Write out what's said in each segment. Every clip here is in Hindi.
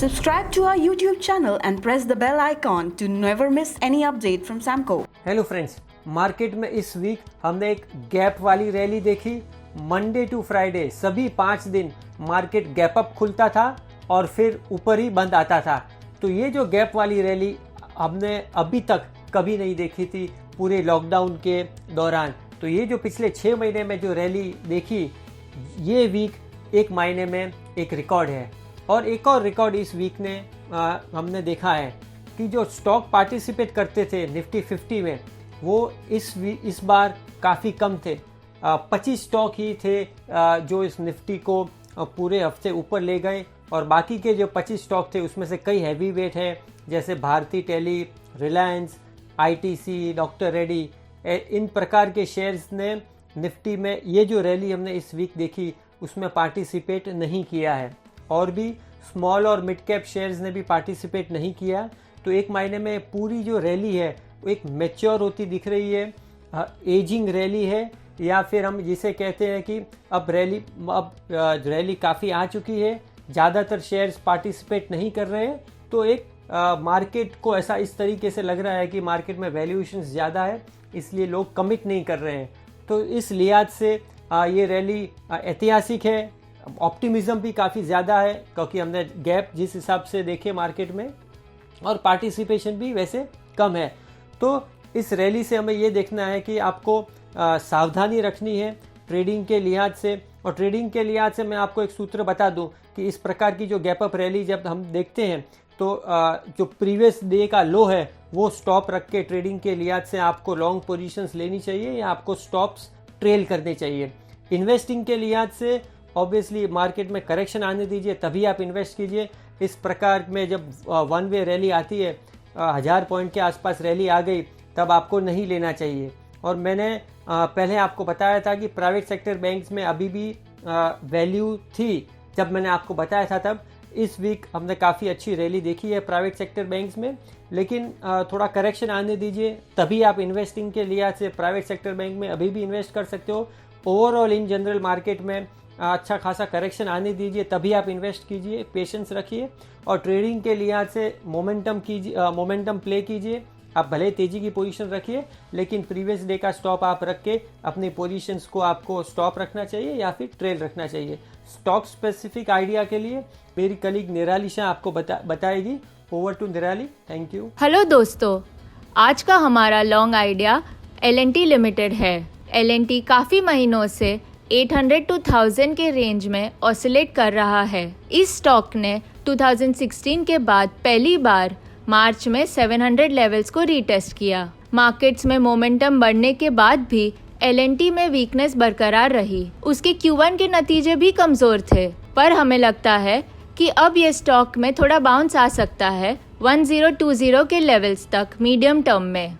Subscribe to our YouTube channel and press the bell icon to never miss any update from Samco. Hello friends, market में इस वीक हमने एक गैप वाली रैली देखी। मंडे टू फ्राइडे सभी 5 दिन मार्केट गैप अप खुलता था और फिर ऊपर ही बंद आता था। तो ये जो गैप वाली रैली हमने अभी तक कभी नहीं देखी थी पूरे लॉकडाउन के दौरान। तो ये जो पिछले 6 महीने में जो रैली देखी, ये वीक एक मायने में एक रिकॉर्ड है। और एक और रिकॉर्ड इस वीक ने हमने देखा है कि जो स्टॉक पार्टिसिपेट करते थे निफ्टी 50 में, वो इस बार काफ़ी कम थे। 25 स्टॉक ही थे जो इस निफ्टी को पूरे हफ्ते ऊपर ले गए, और बाकी के जो 25 स्टॉक थे उसमें से कई हैवी वेट हैं, जैसे Bharti tele, Reliance, ITC, doctor Reddy. इन प्रकार के शेयर्स ने निफ्टी में ये जो रैली हमने इस वीक देखी उसमें पार्टिसिपेट नहीं किया है। और भी स्मॉल और मिड कैप शेयर्स ने भी पार्टिसिपेट नहीं किया। तो एक मायने में पूरी जो रैली है वो एक मैच्योर होती दिख रही है, एजिंग रैली है, या फिर हम जिसे कहते हैं कि अब रैली काफ़ी आ चुकी है, ज़्यादातर शेयर्स पार्टिसिपेट नहीं कर रहे हैं। तो एक मार्केट को ऐसा इस तरीके से लग रहा है कि मार्केट में वैल्यूएशंस ज़्यादा है, इसलिए लोग कमिट नहीं कर रहे हैं। तो इस लिहाज से ये रैली ऐतिहासिक है। ऑप्टिमिज्म भी काफ़ी ज़्यादा है, क्योंकि हमने गैप जिस हिसाब से देखे मार्केट में, और पार्टिसिपेशन भी वैसे कम है। तो इस रैली से हमें ये देखना है कि आपको सावधानी रखनी है ट्रेडिंग के लिहाज से। और ट्रेडिंग के लिहाज से मैं आपको एक सूत्र बता दूं कि इस प्रकार की जो गैप अप रैली जब हम देखते हैं तो जो प्रीवियस डे का लो है वो स्टॉप रख के ट्रेडिंग के लिहाज से आपको लॉन्ग पोजीशंस लेनी चाहिए या आपको स्टॉप्स ट्रेल करने चाहिए। इन्वेस्टिंग के लिहाज से ऑब्वियसली मार्केट में करेक्शन आने दीजिए, तभी आप इन्वेस्ट कीजिए। इस प्रकार में जब वन वे रैली आती है, 1000 पॉइंट के आसपास रैली आ गई, तब आपको नहीं लेना चाहिए। और मैंने पहले आपको बताया था कि प्राइवेट सेक्टर बैंक्स में अभी भी वैल्यू थी जब मैंने आपको बताया था तब। इस वीक हमने काफ़ी अच्छी रैली देखी है प्राइवेट सेक्टर बैंक्स में, लेकिन थोड़ा करेक्शन आने दीजिए, तभी आप इन्वेस्टिंग के लिहाज से प्राइवेट सेक्टर बैंक में अभी भी इन्वेस्ट कर सकते हो। ओवरऑल इन जनरल मार्केट में अच्छा खासा करेक्शन आने दीजिए, तभी आप इन्वेस्ट कीजिए, पेशेंस रखिए। और ट्रेडिंग के लिहाज से मोमेंटम प्ले कीजिए। आप भले तेज़ी की पोजीशन रखिए, लेकिन प्रीवियस डे का स्टॉप आप रख के अपनी पोजीशंस को आपको स्टॉप रखना चाहिए या फिर ट्रेल रखना चाहिए। स्टॉक स्पेसिफिक आइडिया के लिए मेरी कलीग निराली शाह आपको बताएगी। ओवर टू निराली, थैंक यू। हेलो दोस्तों, आज का हमारा लॉन्ग आइडिया L&T लिमिटेड है। L&T काफ़ी महीनों से 800 to 1000 के रेंज में ऑसिलेट कर रहा है। इस स्टॉक ने 2016 के बाद पहली बार मार्च में 700 लेवल्स को रीटेस्ट किया। मार्केट्स में मोमेंटम बढ़ने के बाद भी L&T में वीकनेस बरकरार रही। उसके Q1 के नतीजे भी कमज़ोर थे, पर हमें लगता है कि अब ये स्टॉक में थोड़ा बाउंस आ सकता है 1020 के लेवल्स तक मीडियम टर्म में।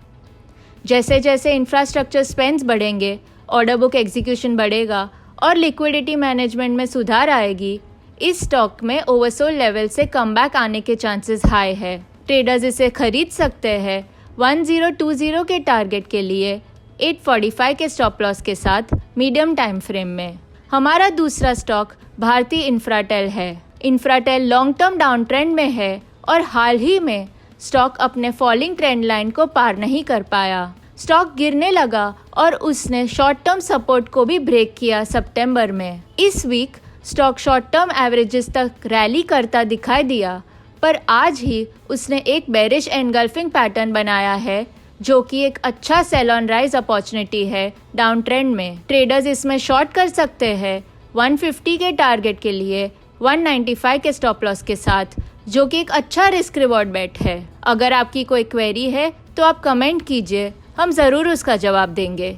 जैसे जैसे इंफ्रास्ट्रक्चर स्पेंड्स बढ़ेंगे, ऑर्डर बुक एग्जीक्यूशन बढ़ेगा और लिक्विडिटी मैनेजमेंट में सुधार आएगी, इस स्टॉक में ओवरसोल्ड लेवल से कमबैक आने के चांसेस हाई है। ट्रेडर्स इसे खरीद सकते हैं 1020 के टारगेट के लिए 845 के स्टॉप लॉस के साथ मीडियम टाइम फ्रेम में। हमारा दूसरा स्टॉक भारती इंफ्राटेल है। Infratel long term down trend में है और हाल ही में स्टॉक अपने फॉलिंग ट्रेंड लाइन को पार नहीं कर पाया। स्टॉक गिरने लगा और उसने शॉर्ट टर्म सपोर्ट को भी ब्रेक किया सितंबर में। इस week stock short term averages तक रैली करता दिखाई दिया, पर आज ही उसने एक बेरिश एनगल्फिंग पैटर्न बनाया है, जो कि एक अच्छा सेल ऑन राइज अपॉर्चुनिटी है डाउन ट्रेंड में। ट्रेडर्स इसमें शॉर्ट कर सकते हैं 150 के टारगेट के लिए 195 के स्टॉप लॉस के साथ, जो कि एक अच्छा रिस्क रिवॉर्ड बेट है। अगर आपकी कोई क्वेरी है तो आप कमेंट कीजिए, हम ज़रूर उसका जवाब देंगे।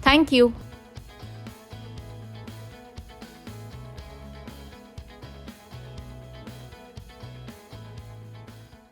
Thank you.